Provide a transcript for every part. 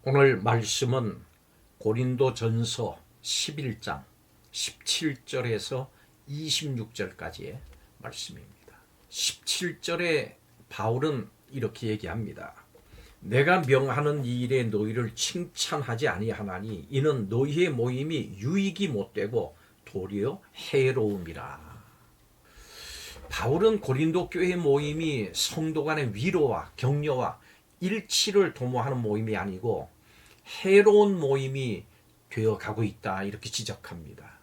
오늘 말씀은 고린도전서 11장 17절에서 26절까지의 말씀입니다. 17절에 바울은 이렇게 얘기합니다. 내가 명하는 이 일에 너희를 칭찬하지 아니하나니 이는 너희의 모임이 유익이 못되고 도리어 해로움이라. 바울은 고린도 교회 모임이 성도 간의 위로와 격려와 일치를 도모하는 모임이 아니고 해로운 모임이 되어가고 있다, 이렇게 지적합니다.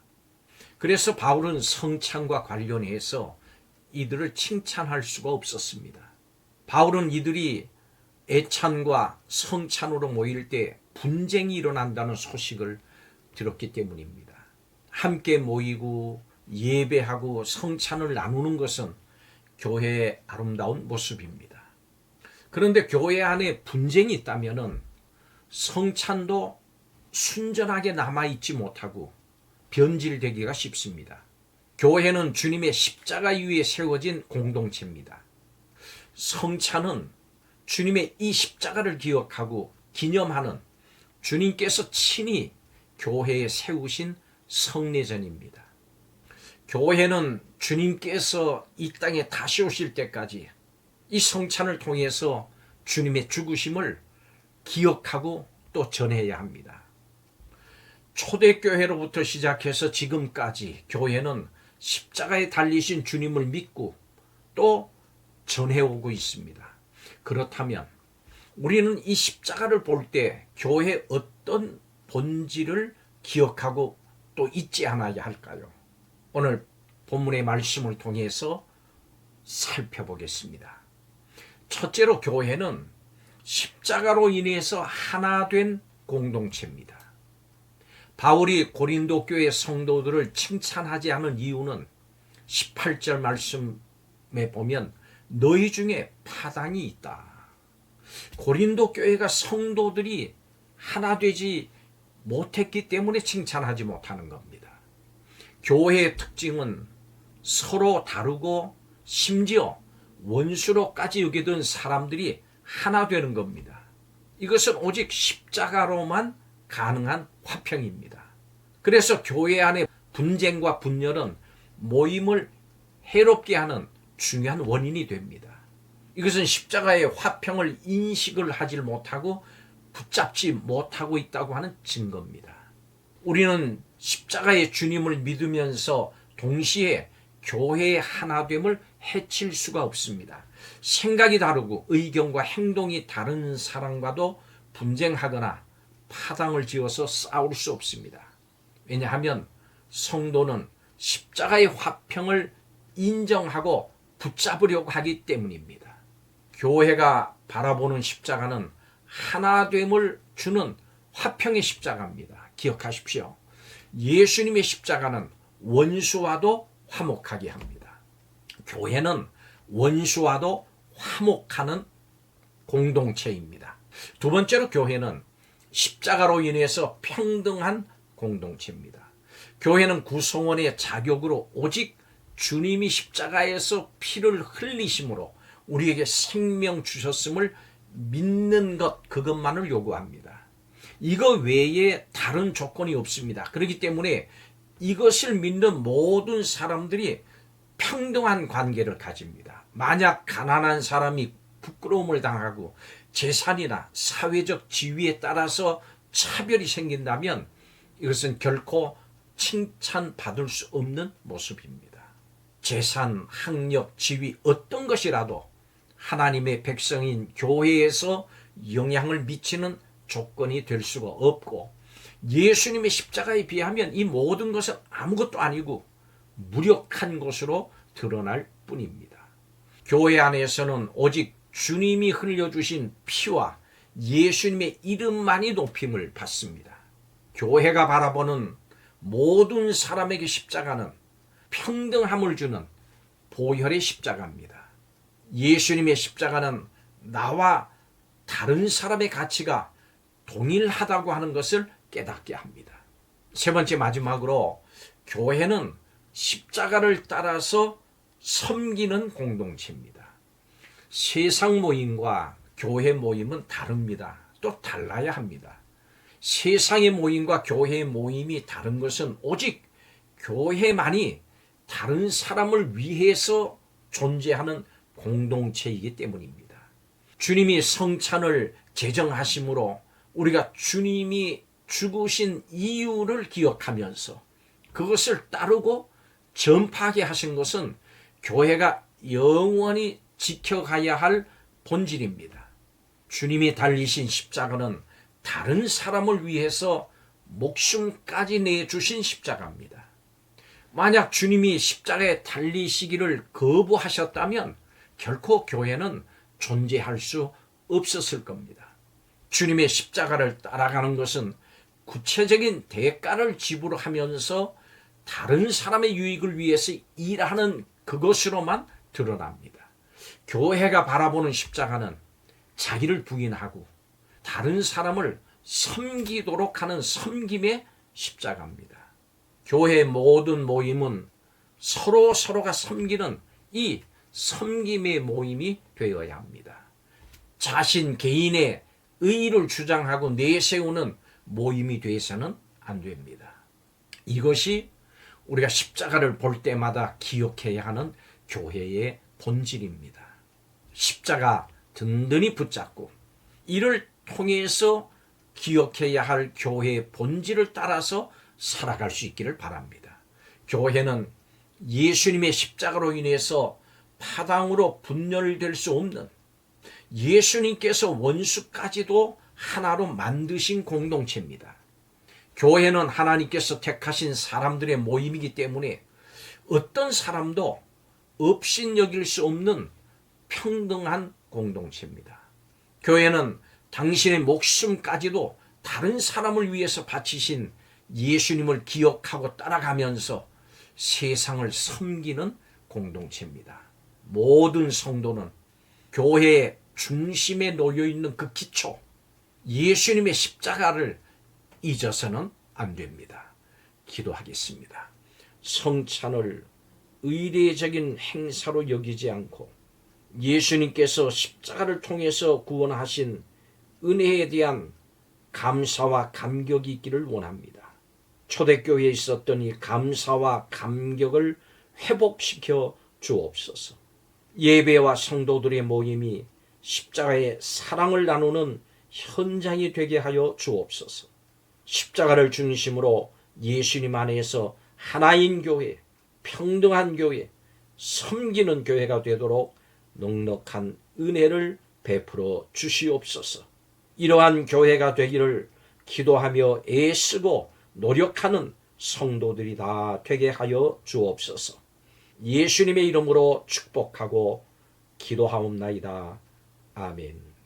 그래서 바울은 성찬과 관련해서 이들을 칭찬할 수가 없었습니다. 바울은 이들이 애찬과 성찬으로 모일 때 분쟁이 일어난다는 소식을 들었기 때문입니다. 함께 모이고 예배하고 성찬을 나누는 것은 교회의 아름다운 모습입니다. 그런데 교회 안에 분쟁이 있다면 성찬도 순전하게 남아있지 못하고 변질되기가 쉽습니다. 교회는 주님의 십자가 위에 세워진 공동체입니다. 성찬은 주님의 이 십자가를 기억하고 기념하는 주님께서 친히 교회에 세우신 성례전입니다. 교회는 주님께서 이 땅에 다시 오실 때까지 이 성찬을 통해서 주님의 죽으심을 기억하고 또 전해야 합니다. 초대교회로부터 시작해서 지금까지 교회는 십자가에 달리신 주님을 믿고 또 전해오고 있습니다. 그렇다면 우리는 이 십자가를 볼 때 교회의 어떤 본질을 기억하고 또 잊지 않아야 할까요? 오늘 본문의 말씀을 통해서 살펴보겠습니다. 첫째로 교회는 십자가로 인해서 하나 된 공동체입니다. 바울이 고린도 교회 성도들을 칭찬하지 않은 이유는 18절 말씀에 보면 너희 중에 파당이 있다. 고린도 교회가 성도들이 하나 되지 못했기 때문에 칭찬하지 못하는 겁니다. 교회의 특징은 서로 다르고 심지어 원수로까지 여기던 사람들이 하나 되는 겁니다. 이것은 오직 십자가로만 가능한 화평입니다. 그래서 교회 안에 분쟁과 분열은 모임을 해롭게 하는 중요한 원인이 됩니다. 이것은 십자가의 화평을 인식을 하지 못하고 붙잡지 못하고 있다고 하는 증거입니다. 우리는 십자가의 주님을 믿으면서 동시에 교회의 하나됨을 해칠 수가 없습니다. 생각이 다르고 의견과 행동이 다른 사람과도 분쟁하거나 파당을 지어서 싸울 수 없습니다. 왜냐하면 성도는 십자가의 화평을 인정하고 붙잡으려고 하기 때문입니다. 교회가 바라보는 십자가는 하나됨을 주는 화평의 십자가입니다. 기억하십시오. 예수님의 십자가는 원수와도 화목하게 합니다. 교회는 원수와도 화목하는 공동체입니다. 두 번째로 교회는 십자가로 인해서 평등한 공동체입니다. 교회는 구성원의 자격으로 오직 주님이 십자가에서 피를 흘리심으로 우리에게 생명 주셨음을 믿는 것, 그것만을 요구합니다. 이거 외에 다른 조건이 없습니다. 그렇기 때문에 이것을 믿는 모든 사람들이 평등한 관계를 가집니다. 만약 가난한 사람이 부끄러움을 당하고 재산이나 사회적 지위에 따라서 차별이 생긴다면 이것은 결코 칭찬받을 수 없는 모습입니다. 재산, 학력, 지위 어떤 것이라도 하나님의 백성인 교회에서 영향을 미치는 조건이 될 수가 없고 예수님의 십자가에 비하면 이 모든 것은 아무것도 아니고 무력한 것으로 드러날 뿐입니다. 교회 안에서는 오직 주님이 흘려주신 피와 예수님의 이름만이 높임을 받습니다. 교회가 바라보는 모든 사람에게 십자가는 평등함을 주는 보혈의 십자가입니다. 예수님의 십자가는 나와 다른 사람의 가치가 동일하다고 하는 것을 깨닫게 합니다. 세 번째, 마지막으로 교회는 십자가를 따라서 섬기는 공동체입니다. 세상 모임과 교회 모임은 다릅니다. 모습도 달라야 합니다. 세상의 모임과 교회의 모임이 다른 것은 오직 교회만이 다른 사람을 위해서 존재하는 공동체이기 때문입니다. 주님이 성찬을 제정하심으로 우리가 주님이 죽으신 이유를 기억하면서 그것을 따르고 전파하게 하신 것은 교회가 영원히 지켜가야 할 본질입니다. 주님이 달리신 십자가는 다른 사람을 위해서 목숨까지 내주신 십자가입니다. 만약 주님이 십자가에 달리시기를 거부하셨다면 결코 교회는 존재할 수 없었을 겁니다. 주님의 십자가를 따라가는 것은 구체적인 대가를 지불하면서 다른 사람의 유익을 위해서 일하는 그것으로만 드러납니다. 교회가 바라보는 십자가는 자기를 부인하고 다른 사람을 섬기도록 하는 섬김의 십자가입니다. 교회의 모든 모임은 서로가 섬기는 이 섬김의 모임이 되어야 합니다. 자신 개인의 의의를 주장하고 내세우는 모임이 되어서는 안 됩니다. 이것이 우리가 십자가를 볼 때마다 기억해야 하는 교회의 본질입니다. 십자가 든든히 붙잡고 이를 통해서 기억해야 할 교회의 본질을 따라서 살아갈 수 있기를 바랍니다. 교회는 예수님의 십자가로 인해서 파당으로 분열될 수 없는 예수님께서 원수까지도 하나로 만드신 공동체입니다. 교회는 하나님께서 택하신 사람들의 모임이기 때문에 어떤 사람도 업신여길 수 없는 평등한 공동체입니다. 교회는 당신의 목숨까지도 다른 사람을 위해서 바치신 예수님을 기억하고 따라가면서 세상을 섬기는 공동체입니다. 모든 성도는 교회의 중심에 놓여있는 그 기초, 예수님의 십자가를 잊어서는 안 됩니다. 기도하겠습니다. 성찬을 의례적인 행사로 여기지 않고 예수님께서 십자가를 통해서 구원하신 은혜에 대한 감사와 감격이 있기를 원합니다. 초대교회에 있었던 이 감사와 감격을 회복시켜 주옵소서. 예배와 성도들의 모임이 십자가의 사랑을 나누는 현장이 되게 하여 주옵소서. 십자가를 중심으로 예수님 안에서 하나인 교회, 평등한 교회, 섬기는 교회가 되도록 넉넉한 은혜를 베풀어 주시옵소서. 이러한 교회가 되기를 기도하며 애쓰고 노력하는 성도들이 다 되게 하여 주옵소서. 예수님의 이름으로 축복하고 기도하옵나이다. 아멘.